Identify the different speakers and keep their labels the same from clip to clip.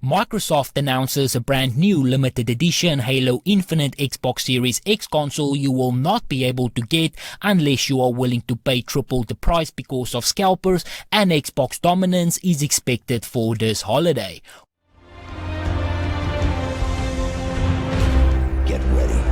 Speaker 1: Microsoft announces a brand new limited edition Halo Infinite Xbox Series X console you will not be able to get unless you are willing to pay triple the price because of scalpers, and Xbox dominance is expected for this holiday.
Speaker 2: Get ready.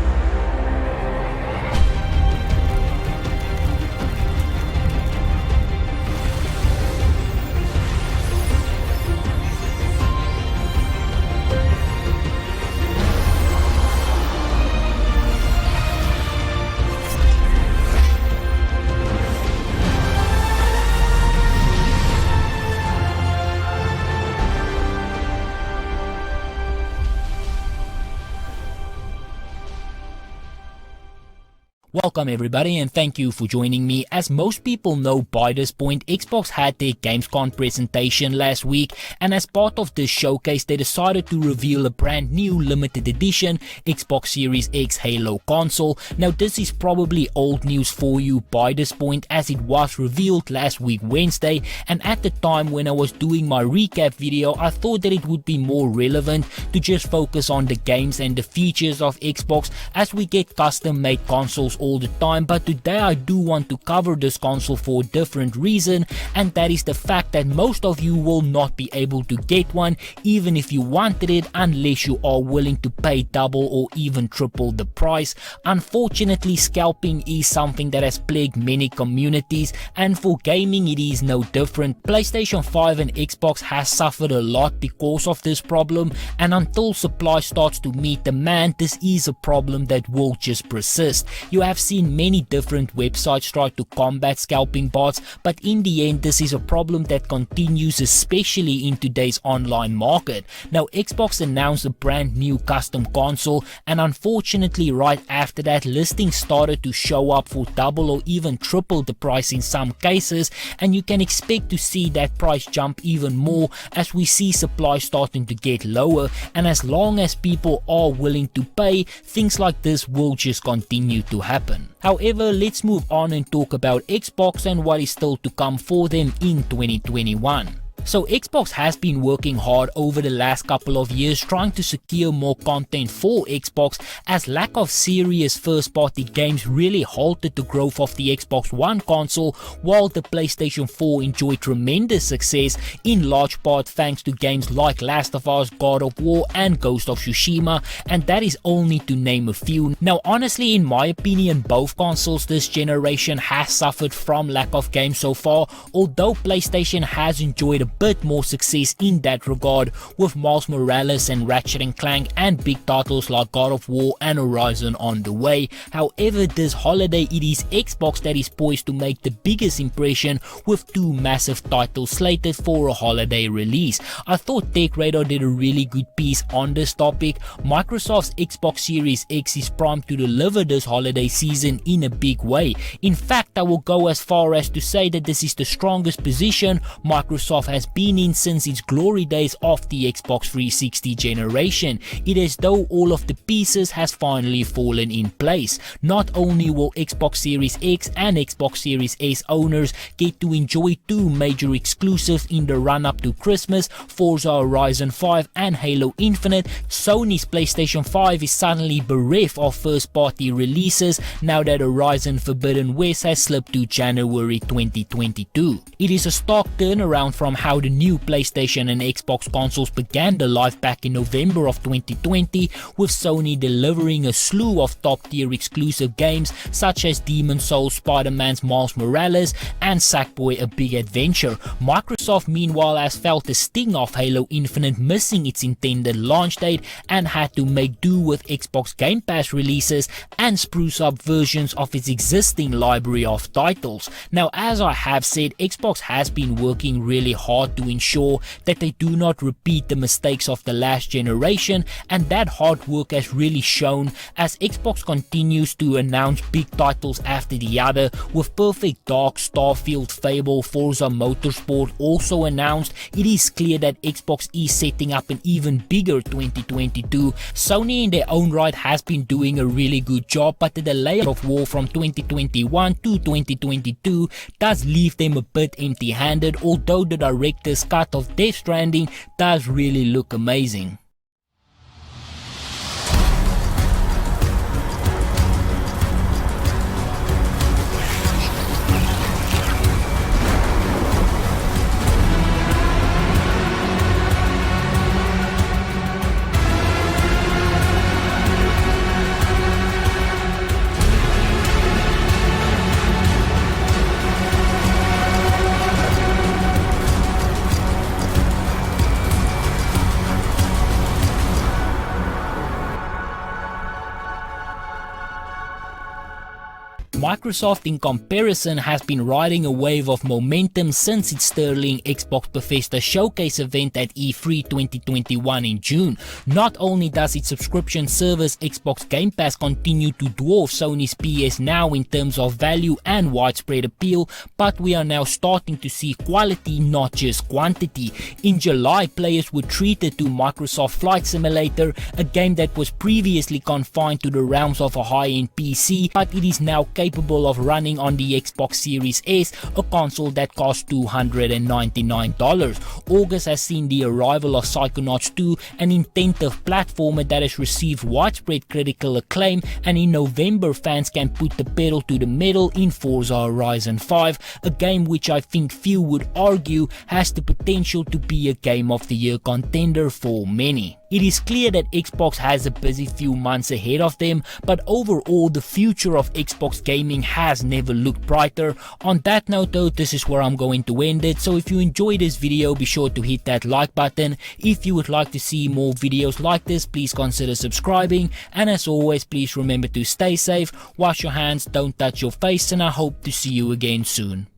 Speaker 1: Welcome everybody, and thank you for joining me. As most people know by this point, Xbox had their Gamescom presentation last week, and as part of this showcase they decided to reveal a brand new limited edition Xbox Series X Halo console. Now this is probably old news for you by this point, as it was revealed last week Wednesday, and at the time when I was doing my recap video I thought that it would be more relevant to just focus on the games and the features of Xbox, as we get custom made consoles all the time. But today I do want to cover this console for a different reason, and that is the fact that most of you will not be able to get one even if you wanted it, unless you are willing to pay double or even triple the price. Unfortunately, scalping is something that has plagued many communities, and for gaming it is no different. PlayStation 5 and Xbox has suffered a lot because of this problem, and until supply starts to meet demand, this is a problem that will just persist. You have seen many different websites try to combat scalping bots, but in the end this is a problem that continues, especially in today's online market. Now Xbox announced a brand new custom console, and unfortunately right after that listings started to show up for double or even triple the price in some cases, and you can expect to see that price jump even more as we see supply starting to get lower, and as long as people are willing to pay, things like this will just continue to happen. However, let's move on and talk about Xbox and what is still to come for them in 2021. So Xbox has been working hard over the last couple of years trying to secure more content for Xbox, as lack of serious first party games really halted the growth of the Xbox One console, while the PlayStation 4 enjoyed tremendous success, in large part thanks to games like Last of Us, God of War and Ghost of Tsushima, and that is only to name a few. Now honestly, in my opinion, both consoles this generation has suffered from lack of games so far, although PlayStation has enjoyed a bit more success in that regard with Miles Morales and Ratchet & Clank and big titles like God of War and Horizon on the way. However, this holiday it is Xbox that is poised to make the biggest impression with two massive titles slated for a holiday release. I thought TechRadar did a really good piece on this topic. Microsoft's Xbox Series X is primed to deliver this holiday season in a big way. In fact, I will go as far as to say that this is the strongest position Microsoft has been in since its glory days of the Xbox 360 generation. It is though all of the pieces has finally fallen in place. Not only will Xbox Series X and Xbox Series S owners get to enjoy two major exclusives in the run up to Christmas, Forza Horizon 5 and Halo Infinite, Sony's PlayStation 5 is suddenly bereft of first party releases now that Horizon Forbidden West has slipped to January 2022. It is a stark turnaround from how the new PlayStation and Xbox consoles began their life back in November of 2020, with Sony delivering a slew of top tier exclusive games such as Demon's Souls, Spider-Man's Miles Morales and Sackboy: A Big Adventure. Microsoft meanwhile has felt the sting of Halo Infinite missing its intended launch date and had to make do with Xbox Game Pass releases and spruce up versions of its existing library of titles. Now as I have said, Xbox has been working really hard to ensure that they do not repeat the mistakes of the last generation, and that hard work has really shown as Xbox continues to announce big titles after the other, with Perfect Dark, Starfield, Fable, Forza Motorsport also announced. It is clear that Xbox is setting up an even bigger 2022. Sony in their own right has been doing a really good job, but the delay of War from 2021 to 2022 does leave them a bit empty-handed, although the direct director's cut of Death Stranding does really look amazing. Microsoft, in comparison, has been riding a wave of momentum since its sterling Xbox Bethesda showcase event at E3 2021 in June. Not only does its subscription service Xbox Game Pass continue to dwarf Sony's PS Now in terms of value and widespread appeal, but we are now starting to see quality, not just quantity. In July, players were treated to Microsoft Flight Simulator, a game that was previously confined to the realms of a high-end PC, but it is now capable of running on the Xbox Series S, a console that costs $299. August has seen the arrival of Psychonauts 2, an intensive platformer that has received widespread critical acclaim, and in November fans can put the pedal to the metal in Forza Horizon 5, a game which I think few would argue has the potential to be a Game of the Year contender for many. It is clear that Xbox has a busy few months ahead of them, but overall the future of Xbox gaming has never looked brighter. On that note though, this is where I'm going to end it, so if you enjoyed this video, be sure to hit that like button. If you would like to see more videos like this, please consider subscribing, and as always, please remember to stay safe, wash your hands, don't touch your face, and I hope to see you again soon.